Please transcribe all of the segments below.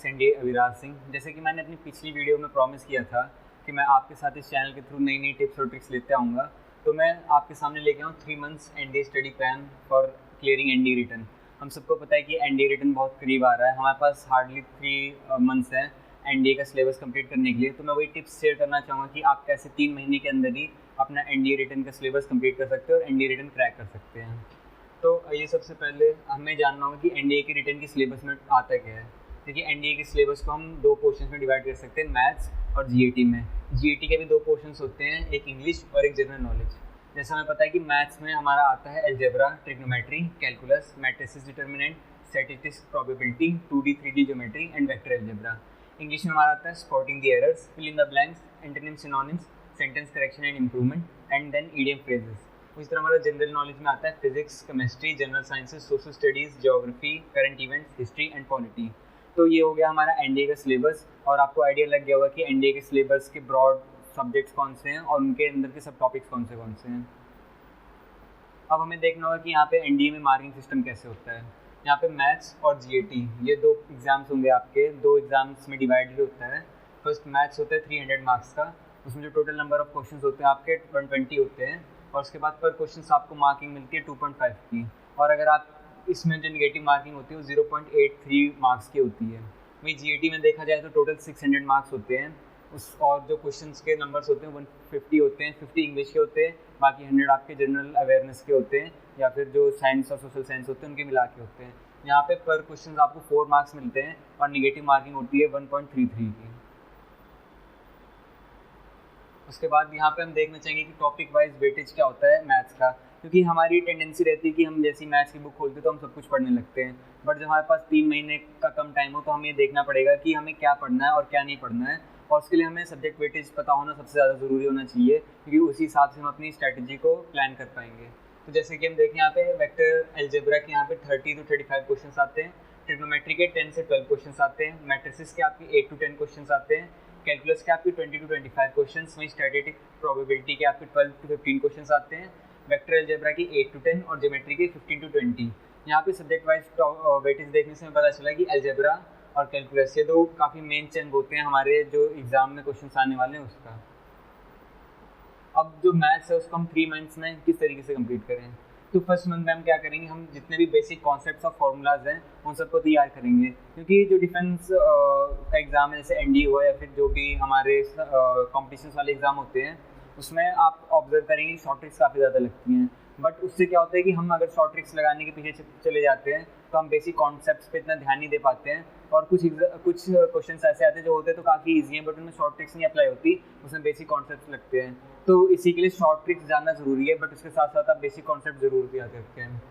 Maths and Aviraj Singh. जैसे कि मैंने अपनी पिछली वीडियो में प्रॉमिस किया था कि मैं आपके साथ इस चैनल के थ्रू नई नई टिप्स और ट्रिक्स लेते आऊँगा, तो मैं आपके सामने लेके आऊँ 3 months NDA study plan for clearing NDA written. हम सबको पता है कि एनडीए रिटन बहुत करीब आ रहा है, हमारे पास हार्डली 3 मंथ्स हैं एनडीए का सिलेबस कंप्लीट करने के लिए। तो मैं वही टिप्स शेयर करना चाहूँगा कि आप कैसे 3 महीने के अंदर ही अपना एनडीए रिटन का सिलेबस कंप्लीट कर सकते हो और एनडीए रिटन क्रैक कर सकते हैं। तो ये सबसे पहले हमें जानना होगा कि एनडीए की रिटन की सिलेबस में आता क्या है। देखिए, एनडीए के सिलेबस को हम 2 पोर्शंस में डिवाइड कर सकते हैं, मैथ्स और जीएटी में। जीएटी के भी 2 पोर्शंस होते हैं, एक इंग्लिश और एक जनरल नॉलेज। जैसा हमें पता है कि मैथ्स में हमारा आता है algebra, trigonometry, calculus, matrices determinant, statistics, probability, 2D 3D geometry and vector algebra. English में हमारा आता है spotting the errors, fill in the blanks, antonyms, synonyms, sentence correction and improvement and then idiom phrases. उसी तरह हमारा general knowledge में आता है physics, chemistry, general sciences, social studies, geography, current events, history and polity. तो ये हो गया हमारा एनडीए का सिलेबस, और आपको आइडिया लग गया होगा कि एनडीए के सिलेबस के ब्रॉड सब्जेक्ट्स कौन से हैं और उनके अंदर के सब टॉपिक्स कौन से हैं। अब हमें देखना होगा कि यहाँ पे एनडीए में मार्किंग सिस्टम कैसे होता है। यहाँ पे मैथ्स और जीएटी ये 2 एग्जाम्स होंगे आपके, 2 एग्जाम्स में डिवाइडेड होता है। फर्स्ट मैथ्स होता है 300 मार्क्स का, उसमें जो टोटल नंबर ऑफ क्वेश्चन होते हैं आपके 120 होते हैं, और उसके बाद पर क्वेश्चन आपको मार्किंग मिलती है 2.5 की। और अगर आप इसमें जो नेगेटिव मार्किंग होती है वो 0.83 मार्क्स की होती है। वहीं जीएटी में देखा जाए तो टोटल 600 मार्क्स होते हैं उस, और जो क्वेश्चंस के नंबर्स होते हैं 150 होते हैं, 50 इंग्लिश के होते हैं, बाकी 100 आपके जनरल अवेयरनेस के होते हैं या फिर जो साइंस और सोशल साइंस होते हैं उनके मिला के होते हैं। यहाँ पे पर क्वेश्चन आपको 4 मार्क्स मिलते हैं और निगेटिव मार्किंग होती है 1.33 की। उसके बाद यहाँ पे हम देखना चाहेंगे कि टॉपिक वाइज वेटेज क्या होता है मैथ्स का, क्योंकि हमारी टेंडेंसी रहती है कि हम जैसी मैथ्स की बुक खोलते हैं तो हम सब कुछ पढ़ने लगते हैं। बट जब हमारे पास 3 महीने का कम टाइम हो तो हमें देखना पड़ेगा कि हमें क्या पढ़ना है और क्या नहीं पढ़ना है, और उसके लिए हमें सब्जेक्ट वेटेज पता होना सबसे ज़्यादा ज़रूरी होना चाहिए, क्योंकि उसी हिसाब से हम अपनी स्ट्रैटेजी को प्लान कर पाएंगे। तो जैसे कि हम देखें यहाँ पे वेक्टर एल्जेब्रा के यहाँ पे 30 to 35 क्वेश्चन आते हैं, ट्रिग्नोमेट्री के 10 से 12 क्वेश्चन आते हैं, मैट्रिसेस के आपके 8 to 10 क्वेश्चन आते हैं, कैलकुलस के आपके 20 to 25 क्वेश्चन, वहीं स्टैटिस्टिक प्रोबेबिलिटी के आपके 12 to 15 क्वेश्चन आते हैं, वेक्टर एल्जेब्रा की 8 to 10 और ज्योमेट्री के 15 to 20। यहाँ पे सब्जेक्ट वाइज वेटेज देखने से हमें पता चला कि एल्जेब्रा और कैलकुलस ये 2 काफ़ी मेन चंक होते हैं हमारे जो एग्ज़ाम में क्वेश्चन आने वाले हैं उसका। अब जो मैथ्स है उसको हम 3 मंथ्स में किस तरीके से कंप्लीट करें। तो फर्स्ट मंथ में हम क्या करेंगे, हम जितने भी बेसिक कॉन्सेप्ट्स और फार्मूलाज हैं उन सबको तैयार करेंगे, क्योंकि जो डिफेंस का एग्ज़ाम है जैसे एनडीए हुआ या फिर जो भी हमारे कॉम्पिटिशन वाले एग्ज़ाम होते हैं उसमें आप ऑब्जर्व करेंगे शॉर्ट ट्रिक्स काफ़ी ज़्यादा लगती हैं। बट उससे क्या होता है कि हम अगर शॉर्ट ट्रिक्स लगाने के पीछे चले जाते हैं तो हम बेसिक कॉन्सेप्ट्स पे इतना ध्यान नहीं दे पाते हैं, और कुछ क्वेश्चन ऐसे आते हैं जो होते हैं तो काफ़ी ईजी हैं बट उनमें शॉर्ट ट्रिक्स नहीं अप्लाई होती, उसमें बेसिक कॉन्सेप्ट्स लगते हैं। तो इसी के लिए शॉर्ट ट्रिक्स जानना ज़रूरी है, बट उसके साथ साथ आप बेसिक कॉन्सेप्ट ज़रूर भी याद रखते हैं।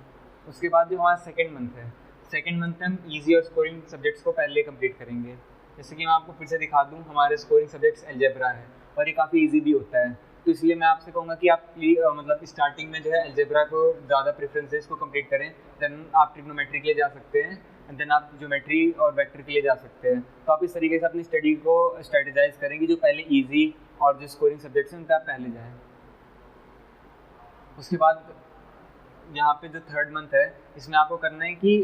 उसके बाद जो हमारा सेकेंड मंथ है, सेकेंड मंथ में हम ईजी और स्कोरिंग सब्जेक्ट्स को पहले कंप्लीट करेंगे। जैसे कि मैं आपको फिर से दिखा दूँ, हमारे स्कोरिंग सब्जेक्ट्स एल्जेब्रा है और ये काफ़ी ईजी भी होता है, तो इसलिए मैं आपसे कहूँगा कि आप मतलब स्टार्टिंग में जो है एल्जेब्रा को ज़्यादा प्रेफरेंस है, इसको कंप्लीट करें, देन आप ट्रिग्नोमेट्री के लिए जा सकते हैं, देन आप ज्योमेट्री और वेक्टर के लिए जा सकते हैं। तो आप इस तरीके से अपनी स्टडी को स्ट्रेटेजाइज करें कि जो पहले ईजी और जो स्कोरिंग सब्जेक्ट्स हैं उन पर आप पहले जाएँ। उसके बाद यहाँ पे जो थर्ड मंथ है इसमें आपको करना है कि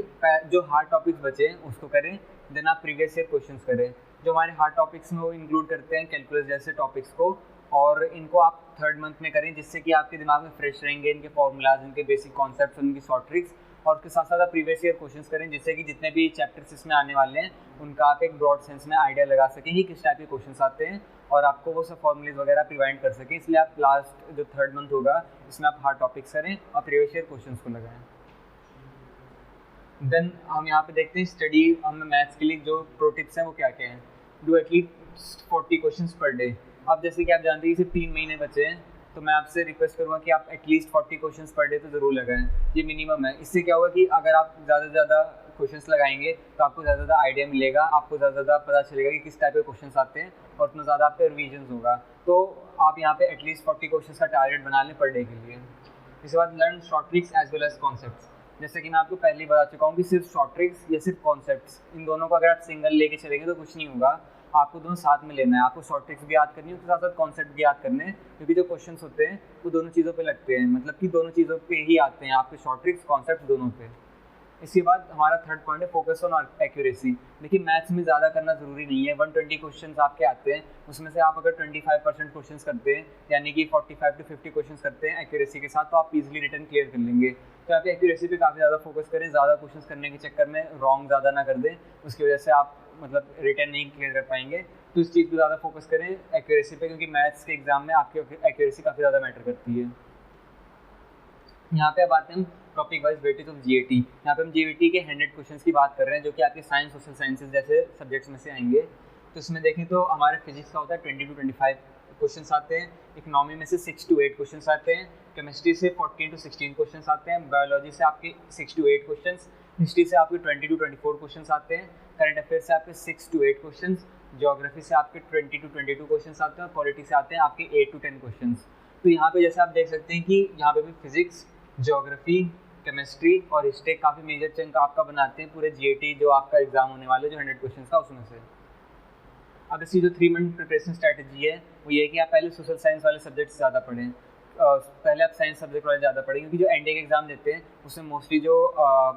जो हार्ड टॉपिक्स बचे हैं उसको करें, देन आप प्रीवियस ईयर क्वेश्चंस करें। जो हमारे हार्ड टॉपिक्स में वो इंक्लूड करते हैं कैलकुलस जैसे टॉपिक्स को, और इनको आप थर्ड मंथ में करें जिससे कि आपके दिमाग में फ्रेश रहेंगे इनके फॉर्मूलाज, इनके बेसिक कॉन्सेप्ट्स, उनकी शॉर्ट ट्रिक्स, और उसके साथ साथ आप प्रीवियस ईयर क्वेश्चंस करें जिससे कि जितने भी चैप्टर्स इसमें आने वाले हैं उनका आप एक ब्रॉड सेंस में आइडिया लगा सकें कि किस टाइप के क्वेश्चंस आते हैं और आपको वो सब फॉर्मूलेज वगैरह प्रिवाइड कर सकें। इसलिए आप लास्ट जो थर्ड मंथ होगा इसमें आप हार्ड टॉपिक्स करें और प्रीवियस ईयर क्वेश्चंस को लगाएं। देन हम यहाँ पे देखते हैं स्टडी हमें मैथ्स के लिए जो प्रो टिप्स हैं वो क्या क्या हैं। Do at least 40 questions per day. अब जैसे कि आप जानते हैं कि सिर्फ 3 महीने बचे हैं, तो मैं आपसे रिक्वेस्ट करूँगा कि आप एटलीस्ट 40 क्वेश्चंस पर डे तो ज़रूर लगाएं, ये मिनिमम है। इससे क्या होगा कि अगर आप ज़्यादा से ज़्यादा क्वेश्चंस लगाएंगे तो आपको ज़्यादा ज़्यादा आइडिया मिलेगा, आपको ज़्यादा ज़्यादा पता चलेगा कि किस टाइप के क्वेश्चंस आते हैं और उतना ज़्यादा आप पे रिवीजन होगा। तो आप यहाँ पे एटलीस्ट 40 क्वेश्चंस का टारगेट बना लें पर डे के लिए। इसके बाद learn short tricks as well as concepts. जैसे कि मैं आपको पहले ही बता चुका हूँ कि सिर्फ शॉर्ट ट्रिक्स या सिर्फ कॉन्सेप्ट्स, इन दोनों को अगर आप सिंगल लेके चलेंगे तो कुछ नहीं होगा, आपको दोनों साथ में लेना है। आपको शॉर्ट ट्रिक्स भी याद करनी है, उसके साथ साथ कॉन्सेप्ट भी याद करने हैं, क्योंकि जो क्वेश्चंस होते हैं वो दोनों चीज़ों पे लगते हैं, मतलब कि दोनों चीज़ों पे ही आते हैं आपके शॉर्ट ट्रिक्स कॉन्सेप्ट दोनों पे। इसके बाद हमारा थर्ड पॉइंट है फोकस ऑन एक्यूरेसी। देखिए मैथ्स में ज़्यादा करना ज़रूरी नहीं है, 120 क्वेश्चन आपके आते हैं, उसमें से आप अगर 25% क्वेश्चन करते हैं यानी कि 45 to 50 क्वेश्चन करते हैं एक्यूरेसी के साथ, तो आप इजीली रिटर्न क्लियर कर लेंगे। तो आप एक्यूरेसी पे काफ़ी ज़्यादा फोकस करें, ज़्यादा क्वेश्चन करने के चक्कर में रॉन्ग ज़्यादा ना कर दें, उसकी वजह से आप मतलब रिटर्न नहीं क्लियर कर पाएंगे। तो इस चीज़ पर ज़्यादा फोकस करें एक्यूरेसी पे, क्योंकि मैथ्स के एग्जाम में आपकी एक्यूरेसी काफ़ी ज़्यादा मैटर करती है। यहाँ पे अब आते हैं हम topic wise weightage of GAT. यहाँ पे हम जीएटी के 100 क्वेश्चंस की बात कर रहे हैं जो कि आपके साइंस, सोशल साइंसेज जैसे सब्जेक्ट्स में से आएंगे। तो इसमें देखें तो हमारे फिजिक्स का होता है 20 to 25 क्वेश्चंस आते हैं, इकोनॉमी में से 6 to 8 क्वेश्चंस आते हैं, केमिस्ट्री से 14 to 16 क्वेश्चंस आते हैं, बायोलॉजी से आपके 6 to 8 क्वेश्चंस, हिस्ट्री से आपके 20 to 24 क्वेश्चंस आते हैं, करंट अफेयर से आपके 6 to 8 क्वेश्चंस, ज्योग्राफी से आपके 20 to 22 क्वेश्चंस आते हैं और पॉलिटी से आते हैं आपके 8 to 10 क्वेश्चंस। तो यहाँ पे जैसे आप देख सकते हैं कि यहाँ पे भी फिजिक्स, ज्योग्राफी, केमिस्ट्री और हिस्ट्री काफ़ी मेजर चंक आपका बनाते हैं पूरे जीएटी जो आपका एग्जाम होने वाले जो 100 क्वेश्चन का उसमें से। अब इसकी जो 3 मंथ प्रिपरेशन स्ट्रैटेजी है वो ये है कि आप पहले सोशल साइंस वाले सब्जेक्ट ज़्यादा पढ़ें। पहले आप साइंस सब्जेक्ट वाले ज़्यादा पढ़ें, क्योंकि जो एनडीए के एग्जाम देते हैं उसमें मोस्टली जो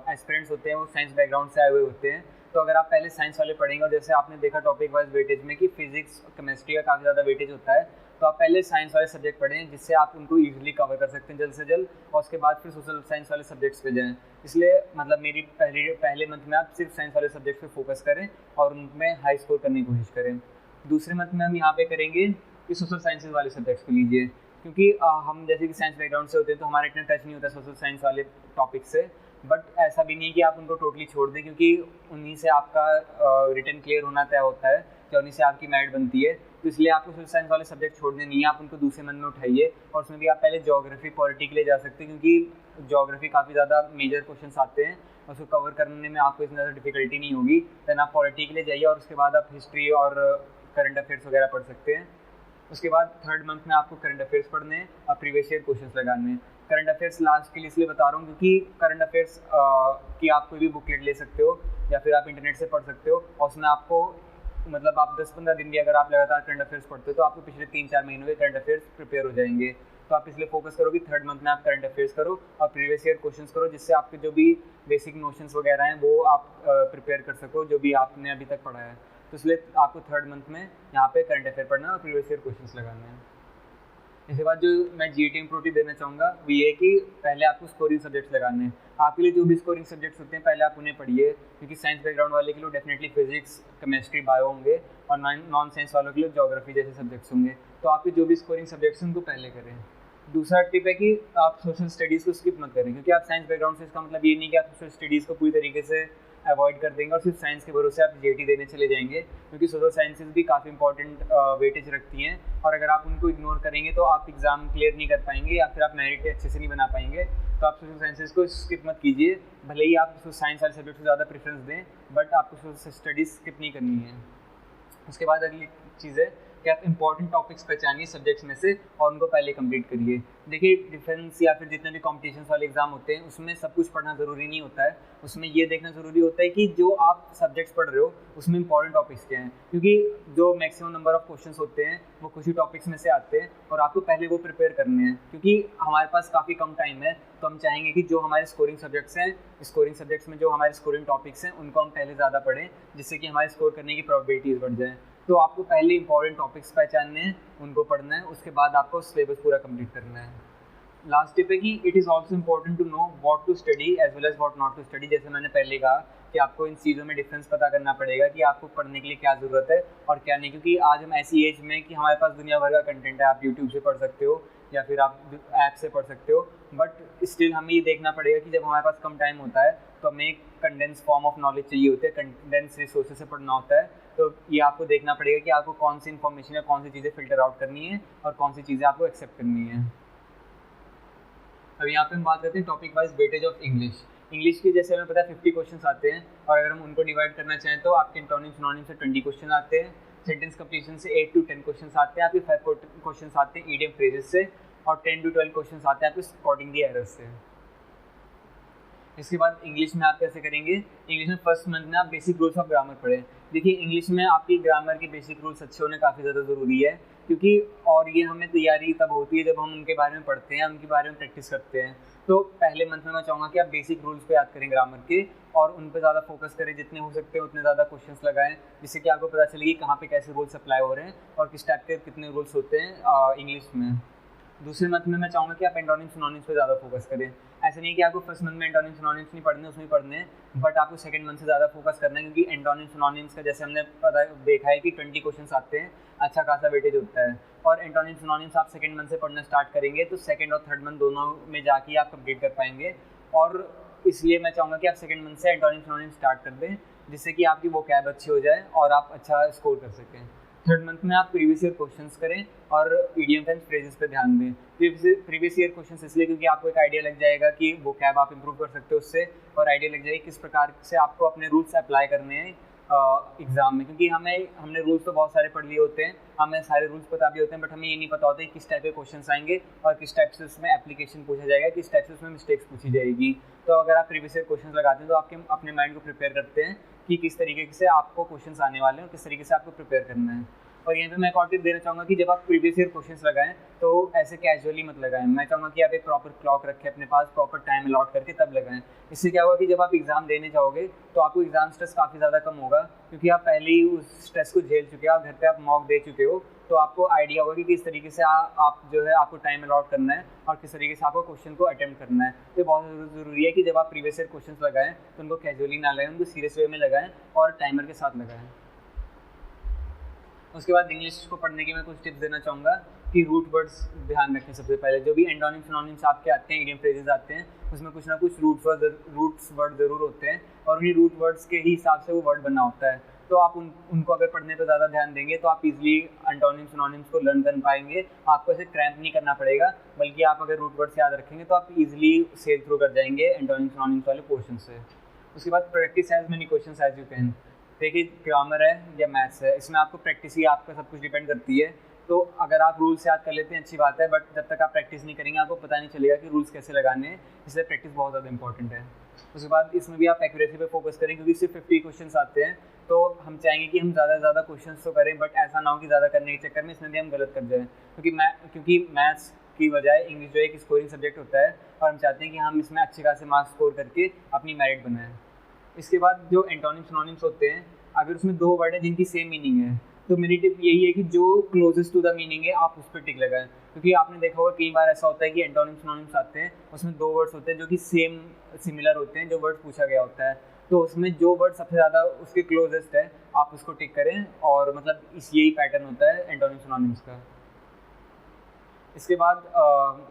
एस्पिरेंट्स होते हैं वो साइंस बैकग्राउंड से आए हुए होते हैं। तो अगर आप पहले साइंस वाले पढ़ेंगे, और जैसे आपने देखा टॉपिक वाइज वेटेज में कि फिजिक्स और केमिस्ट्री का काफ़ी ज़्यादा वेटेज होता है, तो आप पहले साइंस वाले सब्जेक्ट पढ़ें जिससे आप उनको ईजिली कवर कर सकते हैं जल्द से जल्द, और उसके बाद फिर सोशल साइंस वाले सब्जेक्ट्स पे जाएं। इसलिए मतलब मेरी पहले मंथ में आप सिर्फ साइंस वाले सब्जेक्ट्स पे फोकस करें और उनमें हाई स्कोर करने की कोशिश करें। दूसरे मंथ में हम यहाँ पे करेंगे कि सोशल साइंसेज वाले सब्जेक्ट्स को लीजिए, क्योंकि हम जैसे कि साइंस बैकग्राउंड से होते हैं तो हमारा इतना टच नहीं होता सोशल साइंस वाले टॉपिक से, बट ऐसा भी नहीं है कि आप उनको टोटली छोड़ दें, क्योंकि उन्हीं से आपका रिटर्न क्लियर होना तय होता है या उन्हीं से आपकी मेरिट बनती है। तो इसलिए आपको सोशल साइंस वाले सब्जेक्ट छोड़ने नहीं है, आप उनको दूसरे मंथ में उठाइए। और उसमें भी आप पहले ज्योग्राफी, पॉलिटी के लिए जा सकते हैं, क्योंकि ज्योग्राफी काफ़ी ज़्यादा मेजर क्वेश्चंस आते हैं, उसको कवर करने में आपको इतनी ज़्यादा डिफिकल्टी नहीं होगी। देन आप पॉलिटी के लिए जाइए और उसके बाद आप हिस्ट्री और करंट अफेयर्स वगैरह पढ़ सकते हैं। उसके बाद थर्ड मंथ में आपको करंट अफेयर्स पढ़ने हैं और प्रीवियस ईयर क्वेश्चंस लगाने हैं। करंट अफेयर्स लास्ट के लिए इसलिए बता रहा हूँ क्योंकि करंट अफेयर्स की आप कोई भी बुकलेट ले सकते हो या फिर आप इंटरनेट से पढ़ सकते हो, और उसमें आपको मतलब आप 10-15 दिन भी अगर आप लगातार करंट अफेयर्स पढ़ते हो तो आपको पिछले 3-4 महीनों के करंट अफेयर्स प्रिपेयर हो जाएंगे। तो आप इसलिए फोकस करो कि थर्ड मंथ में आप करंट अफेयर्स करो और प्रीवियस ईयर क्वेश्चंस करो, जिससे आपके जो भी बेसिक नोशंस वगैरह हैं वो आप प्रिपेयर कर सको जो भी आपने अभी तक पढ़ा है। तो इसलिए आपको थर्ड मंथ में यहाँ पे करंट अफेयर पढ़ना है और प्रीवियस ईयर क्वेश्चंस लगाने हैं। इसके बाद जो मैं जीएटी इम्प्रूवटी देना चाहूँगा वो ये है कि पहले आपको स्कोरिंग सब्जेक्ट्स लगाने हैं। आपके लिए जो भी स्कोरिंग सब्जेक्ट्स होते हैं पहले आप उन्हें पढ़िए, क्योंकि साइंस बैकग्राउंड वाले के लिए डेफिनेटली फिजिक्स, केमिस्ट्री, बायो होंगे और नॉन साइंस वालों के लिए ज्योग्राफी जैसे सब्जेक्ट्स होंगे। तो आपके जो भी स्कोरिंग सब्जेक्ट्स हैं उनको पहले करें। दूसरा टिप है कि आप सोशल स्टडीज़ को स्किप मत करें, क्योंकि आप साइंस बैकग्राउंड से इसका मतलब ये नहीं कि आप सोशल स्टडीज़ को पूरी तरीके से अवॉइड कर देंगे और सिर्फ साइंस के भरोसे आप जीएटी देने चले जाएंगे, क्योंकि सोशल साइंसेज भी काफ़ी इंपॉर्टेंट वेटेज रखती हैं और अगर आप उनको इग्नोर करेंगे तो आप एग्ज़ाम क्लियर नहीं कर पाएंगे या फिर आप मेरिट अच्छे से नहीं बना पाएंगे। तो आप सोशल साइंसेज को स्किप मत कीजिए, भले ही आप साइंस वाले सब्जेक्ट को ज़्यादा प्रेफरेंस दें, बट आपको सोशल स्टडीज़ स्किप नहीं करनी है। उसके बाद अगली चीज़ है कि आप इंपॉर्टेंट टॉपिक्स पहचानिए सब्जेक्ट्स में से और उनको पहले कंप्लीट करिए। देखिए डिफेंस या फिर जितने भी कॉम्पिटिशन वाले एग्जाम होते हैं उसमें सब कुछ पढ़ना ज़रूरी नहीं होता है, उसमें ये देखना ज़रूरी होता है कि जो आप सब्जेक्ट्स पढ़ रहे हो उसमें इंपॉर्टेंट टॉपिक्स क्या हैं, क्योंकि जो मैक्सिमम नंबर ऑफ क्वेश्चंस होते हैं वो कुछ ही टॉपिक्स में से आते हैं और आपको पहले वो प्रिपेयर करने हैं। क्योंकि हमारे पास काफ़ी कम टाइम है तो हम चाहेंगे कि जो हमारे स्कोरिंग सब्जेक्ट्स हैं, स्कोरिंग सब्जेक्ट्स में जो हमारे स्कोरिंग टॉपिक्स हैं उनको हम पहले ज़्यादा पढ़ें, जिससे कि हमारे स्कोर करने की प्रोबेबिलिटीज़ बढ़ जाएँ। तो आपको पहले इंपॉर्टेंट टॉपिक्स पहचानने हैं, उनको पढ़ना है, उसके बाद आपको सिलेबस पूरा कंप्लीट करना है। लास्ट टिप है कि it is also important to know what to study as well as what not to study. जैसे मैंने पहले कहा कि आपको इन चीज़ों में डिफरेंस पता करना पड़ेगा कि आपको पढ़ने के लिए क्या ज़रूरत है और क्या नहीं, क्योंकि आज हम ऐसी एज में कि हमारे पास दुनिया भर का कंटेंट है, आप यूट्यूब से पढ़ सकते हो या फिर आप ऐप से पढ़ सकते हो, बट स्टिल हमें ये देखना पड़ेगा कि जब हमारे पास कम टाइम होता है तो हमें एक कंडेंस फॉर्म ऑफ नॉलेज चाहिए होती है, कंडेंस रिसोर्सेज से पढ़ना होता है। तो ये आपको देखना पड़ेगा कि आपको कौन सी इन्फॉर्मेशन या कौन सी चीज़ें फिल्टर आउट करनी है और कौन सी चीज़ें आपको एक्सेप्ट करनी है। अब यहाँ पे हम बात करते हैं topic wise weightage of English. English के जैसे हमें पता है 50 क्वेश्चन आते हैं और अगर हम उनको डिवाइड करना चाहें तो आपके एंटोनिम सिनोनिम से 20 क्वेश्चन आते हैं, सेंटेंस कंप्लीशन से 8 to 10 क्वेश्चन आते हैं, आपके 5 क्वेश्चन आते हैं ईडियम फ्रेजेस से और 10 to 12 क्वेश्चन आते हैं आपके स्पॉटिंग द एरर्स से। इसके बाद इंग्लिश में आप कैसे करेंगे, इंग्लिश में फर्स्ट मंथ में आप बेसिक रूल्स ऑफ ग्रामर पढ़ें। देखिए इंग्लिश में आपकी ग्रामर के बेसिक रूल्स अच्छे होने काफ़ी ज़्यादा ज़रूरी है, क्योंकि और ये हमें तैयारी तब होती है जब हम उनके बारे में पढ़ते हैं, उनके बारे में प्रैक्टिस करते हैं। तो पहले मंथ में मैं चाहूँगा कि आप बेसिक रूल्स को याद करें ग्रामर के और उन पर ज़्यादा फोकस करें, जितने हो सकते हैं उतने ज़्यादा क्वेश्चंस लगाएं, जिससे कि आपको पता चले कि कहाँ पे कैसे रूल्स अप्लाई हो रहे हैं और किस टाइप के कितने रूल्स होते हैं इंग्लिश में। दूसरे मंथ में मैं चाहूँगा कि आप एंटोनिम्स सिनोनिम्स पे ज़्यादा फोकस करें। ऐसा नहीं है कि आपको फर्स्ट मंथ में एंटोनिम्स सिनोनिम्स नहीं पढ़ने, उसमें पढ़ने हैं, बट आपको सेकंड मंथ से ज़्यादा फोकस करना है, क्योंकि एंटोनिम्स सिनोनिम्स का जैसे हमने देखा है कि 20 क्वेश्चंस आते हैं, अच्छा खासा वेटेज होता है। और एंटोनिम्स सिनोनिम्स आप सेकंड मंथ से पढ़ना स्टार्ट करेंगे तो सेकंड और थर्ड मंथ दोनों में जाके आप कंप्लीट कर पाएंगे। और इसलिए मैं चाहूँगा कि आप सेकंड मंथ से एंटोनिम्स सिनोनिम्स स्टार्ट कर दें, जिससे कि आपकी वोकैब अच्छी हो जाए और आप अच्छा स्कोर कर सकें। थर्ड मंथ में आप प्रीवियस ईयर क्वेश्चंस करें और इडियम्स एंड फ्रेजेस पे ध्यान दें। प्रीवियस ईयर क्वेश्चंस इसलिए क्योंकि आपको एक आइडिया लग जाएगा कि वोकैब आप इंप्रूव कर सकते हो उससे, और आइडिया लग जाएगा किस प्रकार से आपको अपने रूल्स अप्लाई करने हैं एग्ज़ाम में, क्योंकि हमने रूल्स तो बहुत सारे पढ़ लिए होते हैं, हमें सारे रूल्स पता भी होते हैं, बट हमें ये नहीं पता होता है किस टाइप के क्वेश्चंस आएंगे और किस टाइप से उसमें एप्लीकेशन पूछा जाएगा, किस टाइप से उसमें मिस्टेक्स पूछी जाएगी। तो अगर आप प्रीवियस ईयर क्वेश्चंस लगाते हैं तो आपके अपने माइंड को प्रिपेयर करते हैं कि किस तरीके से आपको क्वेश्चंस आने वाले हैं और किस तरीके से आपको प्रिपेयर करना है। और यहाँ पे मैं एक और टिप देना चाहूँगा कि जब आप प्रीवियस ईयर क्वेश्चंस लगाएं तो ऐसे कैजुअली मत लगाएं। मैं चाहूँगा कि आप एक प्रॉपर क्लॉक रखें अपने पास, प्रॉपर टाइम अलॉट करके तब लगाएं। इससे क्या होगा कि जब आप एग्ज़ाम देने जाओगे तो आपको एग्ज़ाम स्ट्रेस काफ़ी ज़्यादा कम होगा, क्योंकि आप पहले ही उस स्ट्रेस को झेल चुके हो, आप घर पे आप मॉक दे चुके हो, तो आपको आइडिया होगा कि किस तरीके से आप जो है आपको टाइम अलॉट करना है और किस तरीके से आपको क्वेश्चन को अटेम्प्ट करना है। तो बहुत ज़रूरी है कि जब आप प्रीवियस ईयर क्वेश्चंस लगाएं तो उनको कैजुअली ना लगाएं, उनको सीरियस वे में लगाएं और टाइमर के साथ लगाएं। उसके बाद इंग्लिश को पढ़ने की मैं कुछ टिप्स देना चाहूँगा कि रूट वर्ड्स ध्यान रखें। सबसे पहले जो भी एंटोनिम्स सिनोनिम्स आपके आते हैं, इडियम फ्रेजेस आते हैं, उसमें कुछ ना कुछ रूट्स वर्ड ज़रूर होते हैं और उन्हीं रूट वर्ड्स के ही हिसाब से वो वर्ड बना होता है। तो आप उनको अगर पढ़ने पर ज़्यादा ध्यान देंगे तो आप इजीली एंटोनिम्स सिनोनिम्स को लर्न कर पाएंगे। आपको ऐसे क्रैम्प नहीं करना पड़ेगा, बल्कि आप अगर रूट वर्ड्स याद रखेंगे तो आप इजीली सेल थ्रू कर जाएंगे एंटोनिम्स सिनोनिम्स वाले पोर्शन से। उसके बाद practice as many questions as you can. देखिए ग्रामर है या मैथ्स है, इसमें आपको प्रैक्टिस ही आपका सब कुछ डिपेंड करती है। तो अगर आप रूल्स याद कर लेते हैं अच्छी बात है, बट जब तक आप प्रैक्टिस नहीं करेंगे आपको पता नहीं चलेगा कि रूल्स कैसे लगाने हैं, इसलिए प्रैक्टिस बहुत ज़्यादा इंपॉर्टेंट है। उसके बाद इसमें भी आप एक्यूरेसी पे फोकस करें, क्योंकि सिर्फ 50 क्वेश्चंस आते हैं, तो हम चाहेंगे कि हम ज़्यादा से ज़्यादा क्वेश्चंस तो करें, बट ऐसा ना हो कि ज़्यादा करने के चक्कर में इसमें भी हम गलत कर जाएँ, क्योंकि मैथ्स की बजाय इंग्लिश जो है एक स्कोरिंग सब्जेक्ट होता है और हम चाहते हैं कि हम इसमें अच्छे खासे मार्क्स स्कोर करके अपनी मेरिट बनाएं। इसके बाद जो एंटोनिम्स सिनोनिम्स होते हैं, अगर उसमें दो वर्ड है जिनकी सेम मीनिंग है, तो मेरी टिप यही है कि जो क्लोजेस्ट टू द मीनिंग है आप उस पर टिक लगाएं, क्योंकि आपने देखा होगा कई बार ऐसा होता है कि एंटोनिम्स सिनोनिम्स आते हैं, उसमें दो वर्ड्स होते हैं जो कि सिमिलर होते हैं, जो वर्ड पूछा गया होता है, तो उसमें जो वर्ड सबसे ज़्यादा उसके क्लोजेस्ट है आप उसको टिक करें, और मतलब यही पैटर्न होता है एंटोनिम्स सिनोनिम्स का। इसके बाद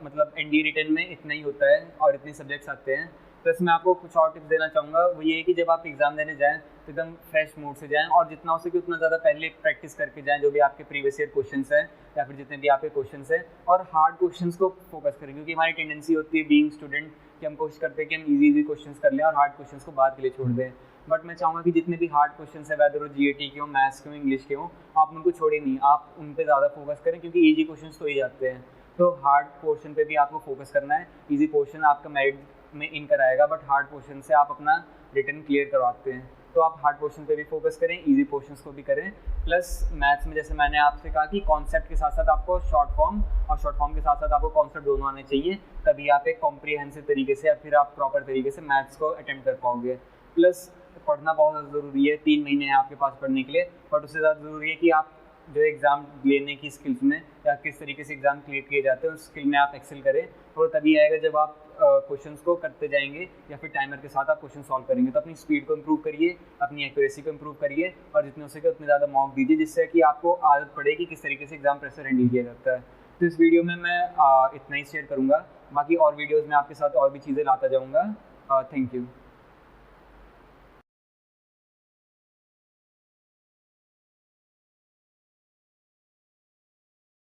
मतलब एनडी रिटन में इतना ही होता है और इतने सब्जेक्ट्स आते हैं। तो इसमें आपको कुछ और टिप्स देना चाहूँगा, वो ये है कि जब आप एग्ज़ाम देने जाएँ तो एकदम फ्रेश मूड से जाएँ और जितना हो सके उतना ज़्यादा पहले प्रैक्टिस करके जाएँ, जो भी आपके प्रीवियस ईयर क्वेश्चंस हैं या फिर जितने भी आपके क्वेश्चंस हैं, और हार्ड क्वेश्चंस को फोकस करें, क्योंकि हमारी टेंडेंसी होती है बीइंग स्टूडेंट कि हम कोशिश करते हैं कि हम इजी क्वेश्चंस कर लें और हार्ड क्वेश्चंस को बाद के लिए छोड़ दें। बट मैं चाहूँगा कि जितने भी हार्ड क्वेश्चंस हैं, वेदर वो जीएटी के हो, मैथ्स के हो, इंग्लिश के हो, आप उनको छोड़े नहीं, आप उन पर ज़्यादा फोकस करें, क्योंकि ईजी क्वेश्चंस तो ही आते हैं। तो हार्ड पोर्शन पे भी आपको फोकस करना है। इजी पोर्शन आपका मेरिट में इन कराएगा, बट हार्ड पोर्शन से आप अपना रिटर्न क्लियर करवाते हैं, तो आप हार्ड पोर्शन पे भी फोकस करें, इजी पोर्शंस को भी करें। प्लस मैथ्स में जैसे मैंने आपसे कहा कि कॉन्सेप्ट के साथ साथ आपको शॉर्ट फॉर्म और शॉर्ट फॉर्म के साथ साथ आपको कॉन्सेप्ट दोनों आने चाहिए, तभी आप एक कॉम्प्रिहेंसिव तरीके से या फिर आप प्रॉपर तरीके से मैथ्स को अटेम्प्ट कर पाओगे। प्लस पढ़ना बहुत ज़्यादा ज़रूरी है, 3 महीने हैं आपके पास पढ़ने के लिए, बट उससे ज़्यादा ज़रूरी है कि आप जो एग्ज़ाम लेने की स्किल्स में या किस तरीके से एग्ज़ाम क्लियर किए जाते हैं उस स्किल में आप एक्सेल करें, और तभी आएगा जब आप क्वेश्चंस को करते जाएंगे या फिर टाइमर के साथ आप क्वेश्चन सॉल्व करेंगे। तो अपनी स्पीड को इम्प्रूव करिए, अपनी एक्यूरेसी को इम्प्रूव करिए और जितने हो सके उतने ज़्यादा मॉक दीजिए, जिससे कि आपको आदत पड़े कि किस तरीके से एग्ज़ाम प्रेशर हैंडल किया जाता है। तो इस वीडियो में मैं इतना ही शेयर करूँगा, बाकी और वीडियोज़ में आपके साथ और भी चीज़ें लाता जाऊँगा। Thank you.